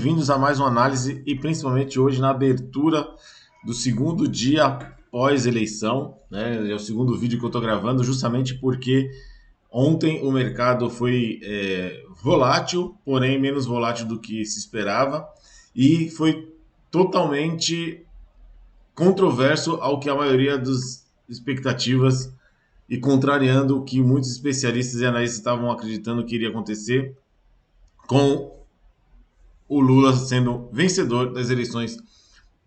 Bem-vindos a mais uma análise e principalmente hoje na abertura do segundo dia após eleição, né? É o segundo vídeo que eu estou gravando justamente porque ontem o mercado foi volátil, porém menos volátil do que se esperava e foi totalmente controverso ao que a maioria das expectativas e contrariando o que muitos especialistas e analistas estavam acreditando que iria acontecer com o Lula sendo vencedor das eleições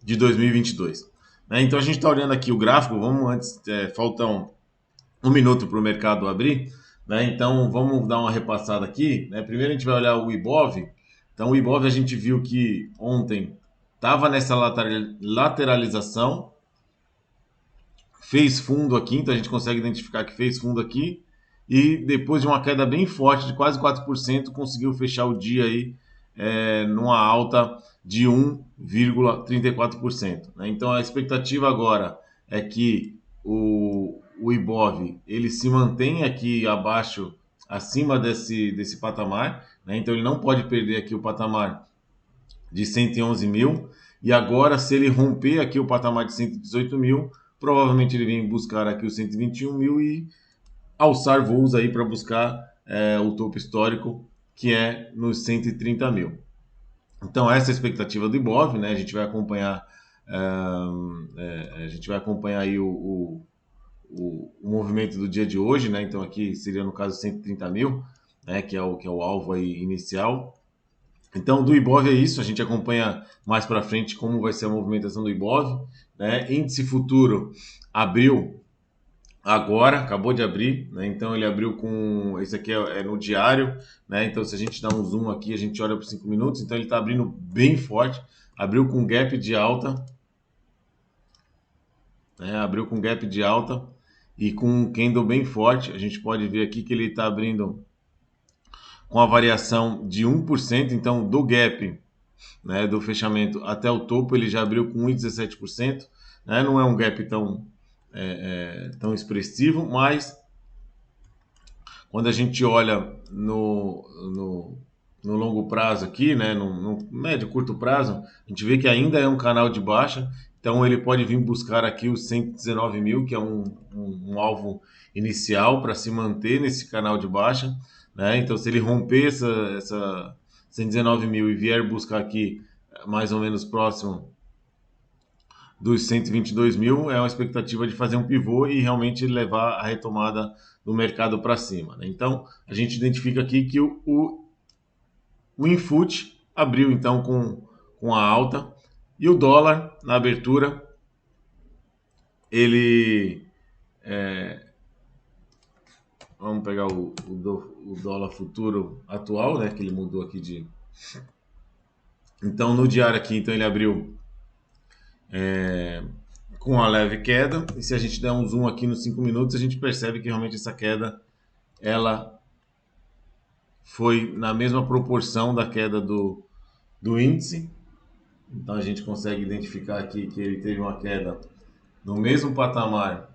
de 2022. Né? Então a gente está olhando aqui o gráfico, vamos antes, falta um minuto para o mercado abrir, né? Então vamos dar uma repassada aqui. Né? Primeiro a gente vai olhar o Ibov. Então o Ibov a gente viu que ontem estava nessa lateralização, fez fundo aqui, então a gente consegue identificar que fez fundo aqui, e depois de uma queda bem forte de quase 4%, conseguiu fechar o dia aí numa alta de 1,34%. Né? Então a expectativa agora é que o Ibov ele se mantenha aqui abaixo, acima desse patamar, né? Então ele não pode perder aqui o patamar de 111 mil, e agora se ele romper aqui o patamar de 118 mil, provavelmente ele vem buscar aqui os 121 mil e alçar voos aí para buscar o topo histórico, que é nos 130 mil. Então essa é a expectativa do Ibov, né? A gente vai acompanhar aí o movimento do dia de hoje, né? Então aqui seria no caso 130 mil, né? Que é o alvo aí inicial. Então do Ibov é isso, a gente acompanha mais para frente como vai ser a movimentação do Ibov, né? Índice futuro abriu agora, acabou de abrir, né? Então ele abriu com. Esse aqui é no diário, né? Então se a gente dá um zoom aqui, a gente olha por 5 minutos, então ele está abrindo bem forte, abriu com gap de alta, né? Abriu com gap de alta e com um candle bem forte. A gente pode ver aqui que ele está abrindo com a variação de 1%, então do gap, né, do fechamento até o topo, ele já abriu com 1,17%, né? Não é um gap tão expressivo, mas quando a gente olha no longo prazo aqui, né, no médio e curto prazo, a gente vê que ainda é um canal de baixa, então ele pode vir buscar aqui os 119 mil, que é um alvo inicial para se manter nesse canal de baixa, né? Então se ele romper essa 119 mil e vier buscar aqui mais ou menos próximo dos 122 mil, é uma expectativa de fazer um pivô e realmente levar a retomada do mercado para cima. Né? Então, a gente identifica aqui que o Infut abriu então com a alta e o dólar na abertura, ele... vamos pegar o dólar futuro atual, né, que ele mudou aqui de... Então, no diário aqui, então ele abriu com uma leve queda, e se a gente der um zoom aqui nos 5 minutos, a gente percebe que realmente essa queda ela foi na mesma proporção da queda do índice. Então a gente consegue identificar aqui que ele teve uma queda no mesmo patamar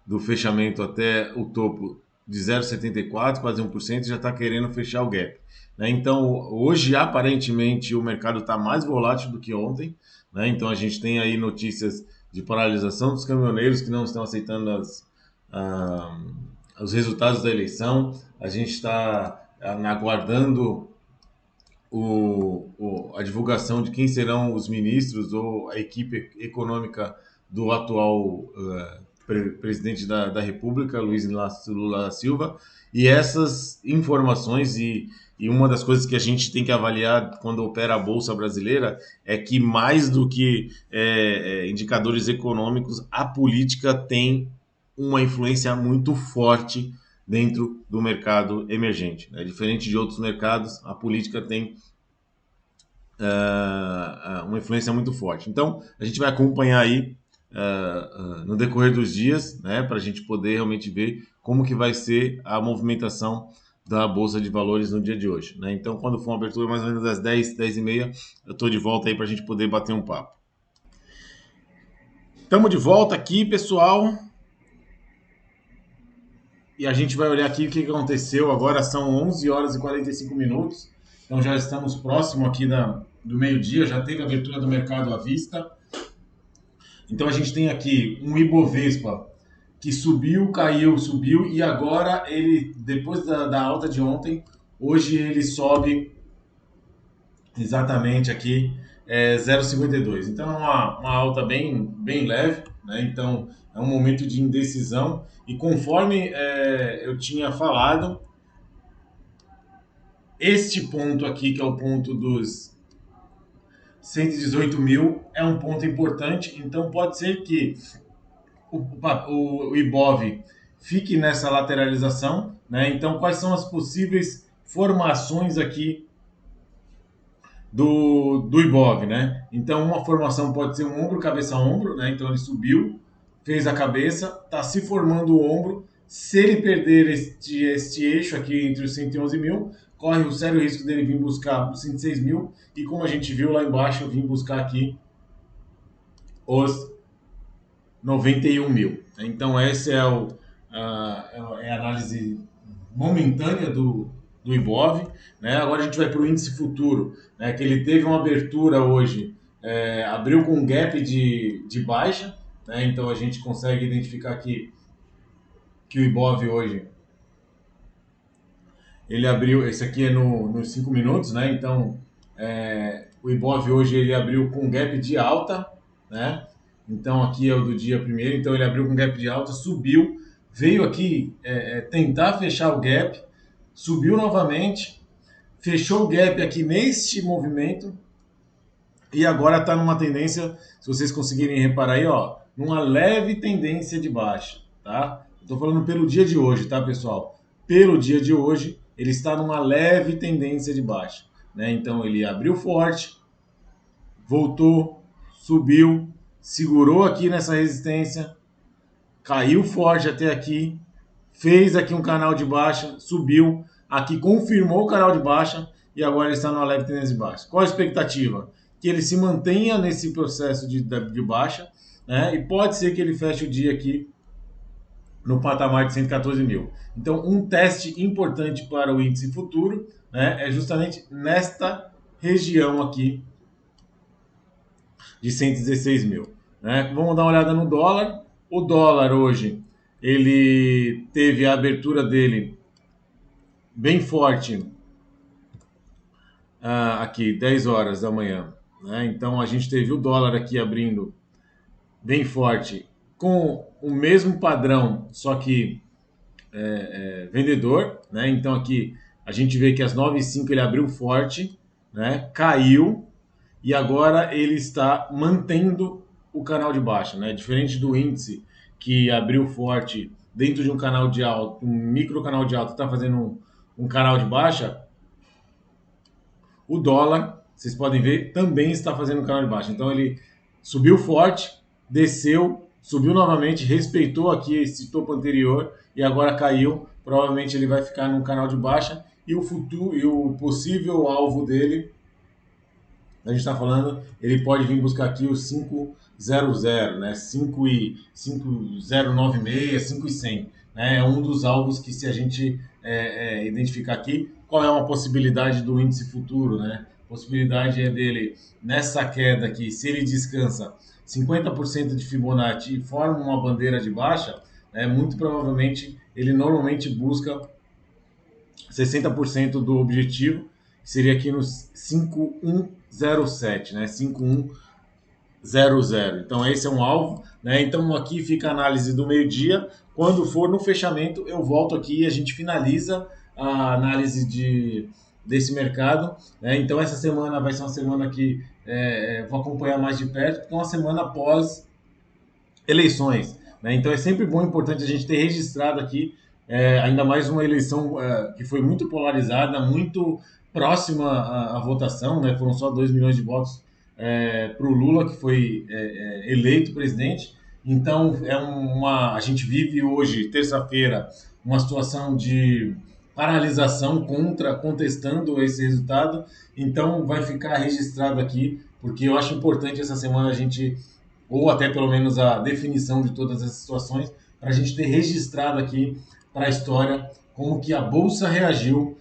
do fechamento até o topo de 0,74, quase 1%, e já está querendo fechar o gap. Né? Então hoje aparentemente o mercado está mais volátil do que ontem. Né? Então a gente tem aí notícias de paralisação dos caminhoneiros que não estão aceitando os resultados da eleição. A gente está aguardando a divulgação de quem serão os ministros ou a equipe econômica do atual presidente da República, Luiz Inácio Lula da Silva, e essas informações e uma das coisas que a gente tem que avaliar quando opera a Bolsa Brasileira é que mais do que indicadores econômicos, a política tem uma influência muito forte dentro do mercado emergente. Né? Diferente de outros mercados, a política tem uma influência muito forte. Então, a gente vai acompanhar aí no decorrer dos dias, né, para a gente poder realmente ver como que vai ser a movimentação da Bolsa de Valores no dia de hoje. Né? Então, quando for uma abertura mais ou menos às 10, 10 e meia, eu estou de volta aí para a gente poder bater um papo. Estamos de volta aqui, pessoal. E a gente vai olhar aqui o que aconteceu. Agora são 11 horas e 45 minutos. Então já estamos próximo aqui do meio-dia, já teve a abertura do mercado à vista. Então a gente tem aqui um Ibovespa que subiu, caiu, subiu e agora ele, depois da alta de ontem, hoje ele sobe exatamente aqui 0,52. Então é uma alta bem leve, né? Então é um momento de indecisão e conforme eu tinha falado, este ponto aqui, que é o ponto dos 118 mil, é um ponto importante, então pode ser que o Ibov fique nessa lateralização, né? Então, quais são as possíveis formações aqui do Ibov, né? Então, uma formação pode ser um ombro, cabeça a ombro, né? Então, ele subiu, fez a cabeça, está se formando o ombro. Se ele perder este eixo aqui entre os 111 mil, corre o sério risco dele vir buscar os 106 mil. E como a gente viu lá embaixo, eu vim buscar aqui os 91 mil. Então, essa é a análise momentânea do Ibov, né? Agora a gente vai para o índice futuro, né? Que ele teve uma abertura hoje, abriu com um gap de baixa, né? Então a gente consegue identificar aqui que o Ibov hoje ele abriu, esse aqui é nos 5 minutos, né? Então o Ibov hoje ele abriu com um gap de alta, né? Então aqui é o do dia primeiro, então ele abriu com gap de alta, subiu, veio aqui tentar fechar o gap, subiu novamente, fechou o gap aqui neste movimento e agora está numa tendência, se vocês conseguirem reparar aí, ó, numa leve tendência de baixa, tá? Estou falando pelo dia de hoje, tá, pessoal? Pelo dia de hoje, ele está numa leve tendência de baixa, né? Então ele abriu forte, voltou, subiu, segurou aqui nessa resistência, caiu forte até aqui, fez aqui um canal de baixa, subiu, aqui confirmou o canal de baixa e agora ele está numa leve tendência de baixa. Qual a expectativa? Que ele se mantenha nesse processo de baixa, né? E pode ser que ele feche o dia aqui no patamar de 114 mil. Então, um teste importante para o índice futuro, né, é justamente nesta região aqui de 116 mil. Né? Vamos dar uma olhada no dólar. O dólar hoje, ele teve a abertura dele bem forte aqui, 10 horas da manhã. Né? Então, a gente teve o dólar aqui abrindo bem forte com o mesmo padrão, só que vendedor. Né? Então, aqui a gente vê que às 9h05 ele abriu forte, né? Caiu, e agora ele está mantendo o canal de baixa, né? Diferente do índice que abriu forte dentro de um canal de alta, um micro canal de alta, está fazendo um canal de baixa, o dólar, vocês podem ver, também está fazendo um canal de baixa. Então ele subiu forte, desceu, subiu novamente, respeitou aqui esse topo anterior e agora caiu. Provavelmente ele vai ficar num canal de baixa e o futuro e o possível alvo dele, a gente está falando, ele pode vir buscar aqui o 500, né? 5,096, 5,100. Né? É um dos alvos que, se a gente identificar aqui, qual é uma possibilidade do índice futuro, né? Possibilidade é dele, nessa queda aqui, se ele descansa 50% de Fibonacci e forma uma bandeira de baixa, muito provavelmente ele normalmente busca 60% do objetivo, que seria aqui nos 5107, né? 5100. Então esse é um alvo, né? Então aqui fica a análise do meio-dia. Quando for no fechamento, eu volto aqui e a gente finaliza a análise desse mercado. Né? Então essa semana vai ser uma semana que vou acompanhar mais de perto, porque é uma semana após eleições. Né? Então é sempre bom e importante a gente ter registrado aqui, ainda mais uma eleição que foi muito polarizada, muito próxima à votação, né? Foram só 2 milhões de votos para o Lula, que foi eleito presidente. Então a gente vive hoje, terça-feira, uma situação de paralisação contestando esse resultado. Então vai ficar registrado aqui, porque eu acho importante essa semana a gente, ou até pelo menos a definição de todas essas situações, para a gente ter registrado aqui para a história como que a Bolsa reagiu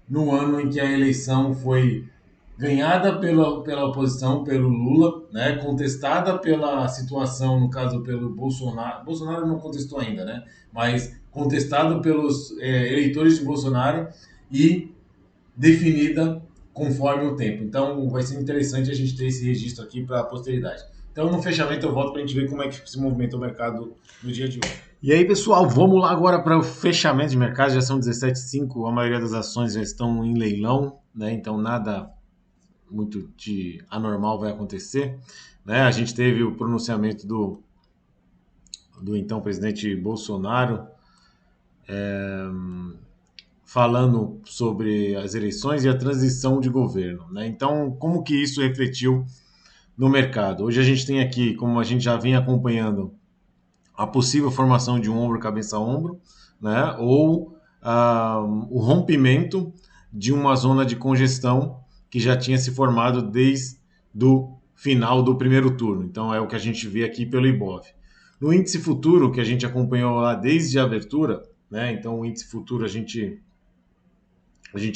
no ano em que a eleição foi ganhada pela oposição, pelo Lula, né, contestada pela situação, no caso pelo Bolsonaro. Bolsonaro não contestou ainda, né, mas contestado pelos eleitores de Bolsonaro e definida conforme o tempo. Então vai ser interessante a gente ter esse registro aqui para a posteridade. Então no fechamento eu volto para a gente ver como é que se movimenta o mercado no dia de hoje. E aí, pessoal, vamos lá agora para o fechamento de mercado. Já são 17h05, a maioria das ações já estão em leilão, né? Então nada muito de anormal vai acontecer, né? A gente teve o pronunciamento do então presidente Bolsonaro falando sobre as eleições e a transição de governo, né? Então, como que isso refletiu no mercado? Hoje a gente tem aqui, como a gente já vem acompanhando, a possível formação de um ombro cabeça ombro, né? Ou o rompimento de uma zona de congestão que já tinha se formado desde o final do primeiro turno. Então é o que a gente vê aqui pelo Ibov. No índice futuro, que a gente acompanhou lá desde a abertura, né? Então o índice futuro a gente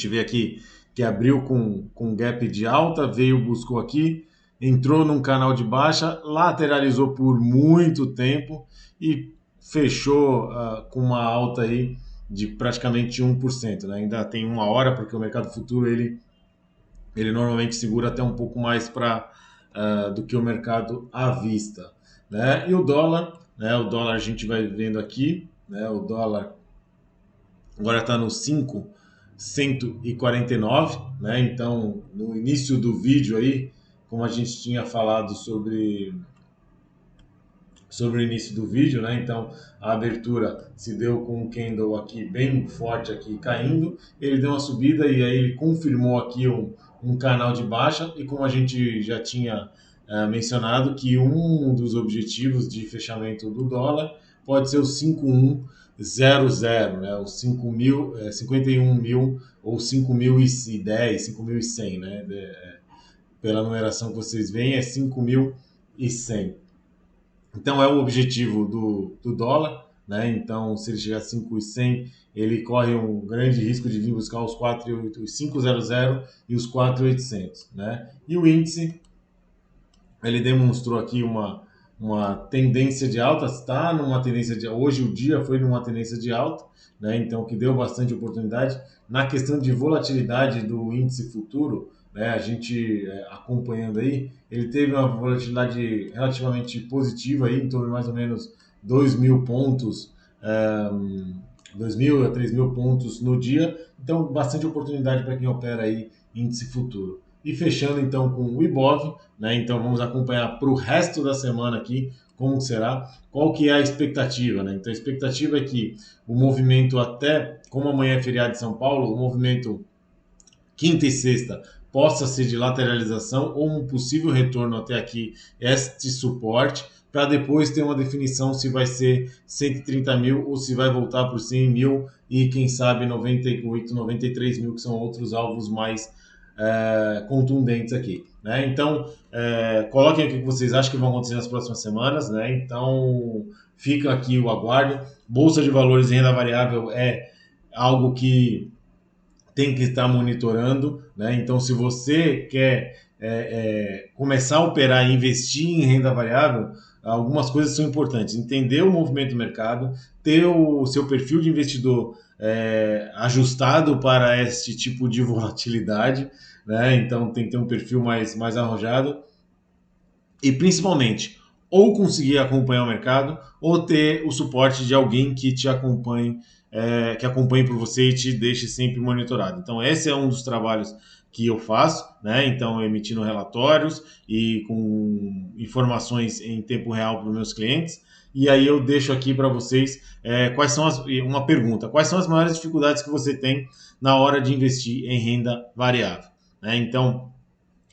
vê aqui que abriu com gap de alta, veio, buscou aqui, entrou num canal de baixa, lateralizou por muito tempo e fechou com uma alta aí de praticamente 1%, né? Ainda tem uma hora, porque o mercado futuro ele normalmente segura até um pouco mais do que o mercado à vista, né? E o dólar, né? O dólar a gente vai vendo aqui, né? O dólar agora está no 5,149, né? Então, no início do vídeo aí, como a gente tinha falado sobre o início do vídeo, né? Então, a abertura se deu com um candle aqui bem forte aqui caindo, ele deu uma subida e aí ele confirmou aqui um canal de baixa e como a gente já tinha mencionado que um dos objetivos de fechamento do dólar pode ser o 5100, né? Os 51 mil ou 5.010, 5.100, né? Pela numeração que vocês veem é 5.100. Então é o objetivo do dólar, né? Então se ele chegar a 5,100, ele corre um grande risco de vir buscar os 500 e os 4.800, né? E o índice, ele demonstrou aqui uma tendência de alta, está numa tendência de hoje o dia foi numa tendência de alta, né? Então que deu bastante oportunidade na questão de volatilidade do índice futuro, né? A gente acompanhando aí, ele teve uma volatilidade relativamente positiva aí, em torno de mais ou menos 2.000 pontos, 2.000 a 3.000 pontos no dia, então bastante oportunidade para quem opera aí índice futuro. E fechando então com o Ibov, né? Então vamos acompanhar para o resto da semana aqui como será, qual que é a expectativa, né? Então a expectativa é que o movimento até, como amanhã é feriado de São Paulo, o movimento quinta e sexta possa ser de lateralização ou um possível retorno até aqui, este suporte, para depois ter uma definição se vai ser 130 mil ou se vai voltar para os 100 mil e quem sabe 98, 93 mil, que são outros alvos mais contundentes aqui, né? Então, coloquem aqui o que vocês acham que vão acontecer nas próximas semanas, né? Então, fica aqui o aguardo. Bolsa de valores e renda variável é algo que tem que estar monitorando, né? Então, se você quer começar a operar e investir em renda variável, algumas coisas são importantes. Entender o movimento do mercado, ter o seu perfil de investidor ajustado para este tipo de volatilidade, né? Então, tem que ter um perfil mais arrojado e, principalmente, ou conseguir acompanhar o mercado ou ter o suporte de alguém que te acompanhe, que acompanhe por você e te deixe sempre monitorado. Então, esse é um dos trabalhos que eu faço, né? Então, emitindo relatórios e com informações em tempo real para os meus clientes. E aí eu deixo aqui para vocês uma pergunta: quais são as maiores dificuldades que você tem na hora de investir em renda variável? Né? Então,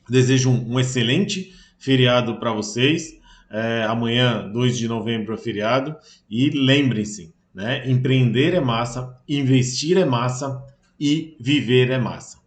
desejo um excelente feriado para vocês. Amanhã, 2 de novembro, é feriado. E lembrem-se, né? Empreender é massa, investir é massa e viver é massa.